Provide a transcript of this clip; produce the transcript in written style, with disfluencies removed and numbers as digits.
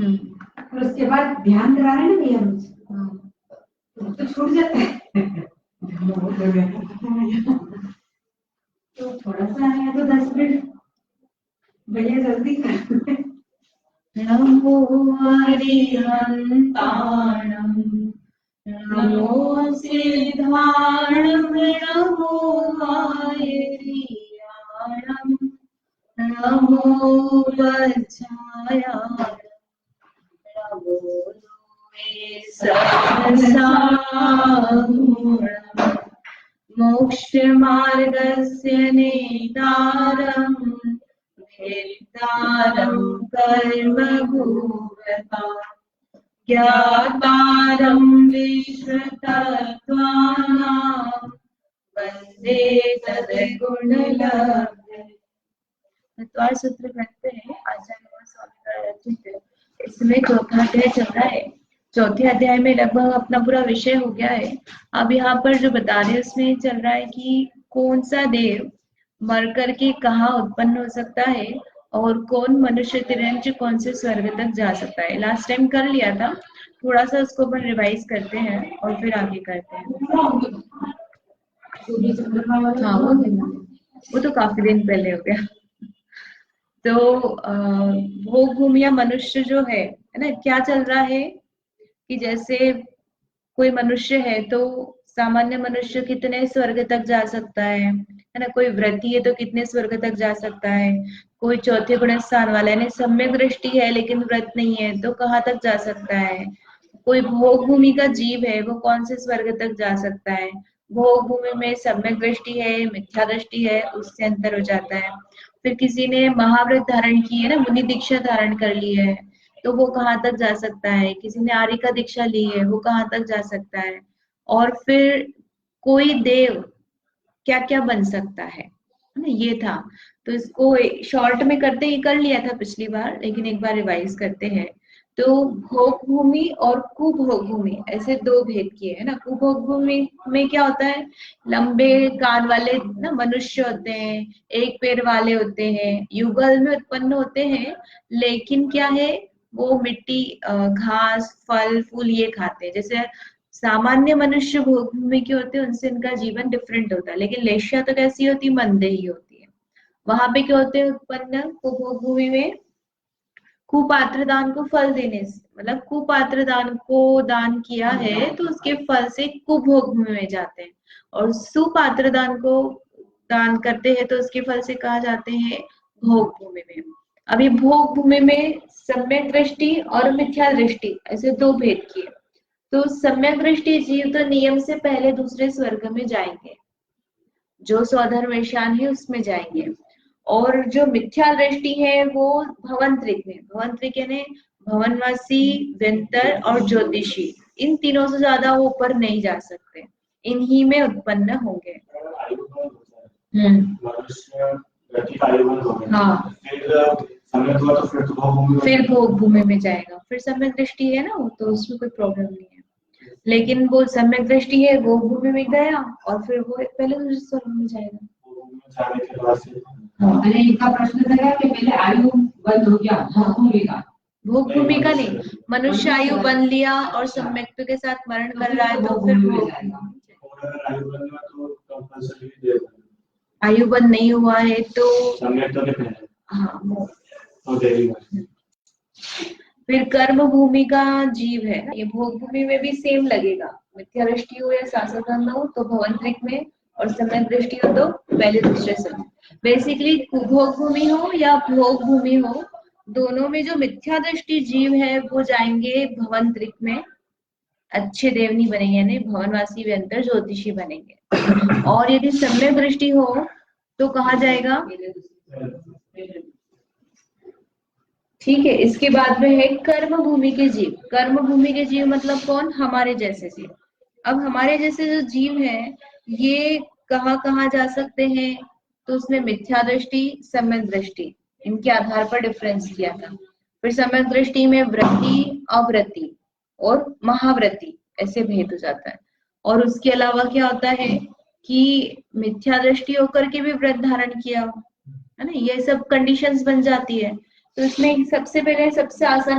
और उसके बाद ध्यान करा रहे हैं ना भैया रोज, तो छूट जाता है। तो थोड़ा सा है तो 10 मिनट भैया जल्दी कर। नमो अरिहन्ताणं नमो सिद्धाणं नमो वायुरियाणं नमो वज्रायाणं नमो सहस्राणं मोक्षमार्गस्य नेतारं वेत्तारं कर्मभूतता ज्ञातारं विश्वतत्त्वानां वन्दे तद्गुणलब्धे। तत्वार सूत्र कहते हैं आचार्य स्वामी रचित, इसमें चौथा अध्याय चल रहा है। चौथे अध्याय में लगभग अपना पूरा विषय हो गया है। अब यहाँ पर जो बता रहे हैं उसमें चल रहा है कि कौन सा देव मर करके कहाँ उत्पन्न हो सकता है और कौन मनुष्य तिरंज कौन से स्वर्ग तक जा सकता है। लास्ट टाइम कर लिया था, थोड़ा सा उसको अपन रिवाइज करते हैं और फिर आगे करते हैं। हाँ वो तो काफी दिन पहले हो गया। तो भोग भूमि या मनुष्य जो है ना, क्या चल रहा है कि जैसे कोई मनुष्य है तो सामान्य मनुष्य कितने स्वर्ग तक जा सकता है ना। कोई व्रती है तो कितने स्वर्ग तक जा सकता है। कोई चौथे गुण स्थान वाला है, सम्यक दृष्टि है लेकिन व्रत नहीं है तो कहाँ तक जा सकता है। कोई भोग भूमि का जीव है वो कौन से स्वर्ग तक जा सकता है। भोग भूमि में सम्यक दृष्टि है, मिथ्या दृष्टि है, उससे अंतर हो जाता है। फिर किसी ने महाव्रत धारण की है ना, मुनि दीक्षा धारण कर ली है तो वो कहाँ तक जा सकता है। किसी ने आर्य का दीक्षा ली है वो कहाँ तक जा सकता है। और फिर कोई देव क्या क्या बन सकता है ना, ये था। तो इसको शॉर्ट में करते ही कर लिया था पिछली बार, लेकिन एक बार रिवाइज करते हैं। तो भोग भूमि और कुभोग भूमि ऐसे दो भेद किए है ना। कुभोग भूमि में क्या होता है, लंबे कान वाले ना मनुष्य होते हैं, एक पैर वाले होते हैं, युगल में उत्पन्न होते हैं, लेकिन क्या है वो मिट्टी घास फल फूल ये खाते हैं। जैसे सामान्य मनुष्य भोग भूमि के होते हैं उनसे इनका जीवन डिफरेंट होता है। लेकिन लेश्या तो कैसी होती है, मंदेही होती है। वहां पे क्या होते हैं उत्पन्न कुभोग भूमि में, कुपात्र दान को फल देने से, मतलब कुपात्र दान को दान किया है तो उसके फल से कुभोग भूमि में जाते हैं। और सुपात्र दान को दान करते हैं तो उसके फल से कहा जाते हैं भोग भूमि में। अभी भोग भूमि में सम्यक दृष्टि और मिथ्या दृष्टि ऐसे दो भेद किए। तो सम्यक दृष्टि जीव तो नियम से पहले दूसरे स्वर्ग में जाएंगे, जो स्वधर्म ईशान है उसमें जाएंगे। और जो मिथ्या दृष्टि है वो भवंतरिक में, भवंतरिक यानी भवनवासी, व्यंतर और ज्योतिषी, इन तीनों से ज्यादा वो ऊपर नहीं जा सकते, इन्हीं में उत्पन्न होंगे। हाँ फिर भोग भूमि में जाएगा। फिर सम्यक दृष्टि है ना तो उसमें कोई प्रॉब्लम नहीं है। लेकिन वो सम्यक दृष्टि है वो भूमि में गया और फिर वो पहले दूसरे स्वर्ग में जाएगा। इनका प्रश्न था कि पहले आयु बंद हो गया भोग भूमि का, भोग भूमि का नहीं, मनुष्य आयु बन लिया और सम्यक्त्व के साथ मरण कर रहा है तो फिर भोग। आयु बंद नहीं हुआ है तो हाँ। फिर कर्म भूमि का जीव है, ये भोग भूमि में भी सेम लगेगा। मिथ्या दृष्टि हो या शासकर्म हो तो भवंतरिक में, और सम्यक दृष्टि हो तो पहले दूसरे से। बेसिकली भोग भूमि हो या भोग भूमि हो, दोनों में जो मिथ्या दृष्टि जीव है वो जाएंगे भवंतरिक में, अच्छे देव नहीं बनेंगे यानी भवनवासी व्यंतर ज्योतिषी बनेंगे। और यदि सम्यक दृष्टि हो तो कहा जाएगा, ठीक है। इसके बाद में है कर्म भूमि के जीव। कर्म भूमि के जीव मतलब कौन, हमारे जैसे जीव। अब हमारे जैसे जो जीव है ये कहाँ जा सकते हैं, तो उसमें मिथ्या दृष्टि सम्यक दृष्टि इनके आधार पर डिफरेंस किया था। फिर सम्यक दृष्टि में व्रती अव्रती और महाव्रती ऐसे भेद हो जाता है। और उसके अलावा क्या होता है कि मिथ्या दृष्टि होकर के भी व्रत धारण किया है ना, ये सब कंडीशंस बन जाती है। तो इसमें सबसे पहले सबसे आसान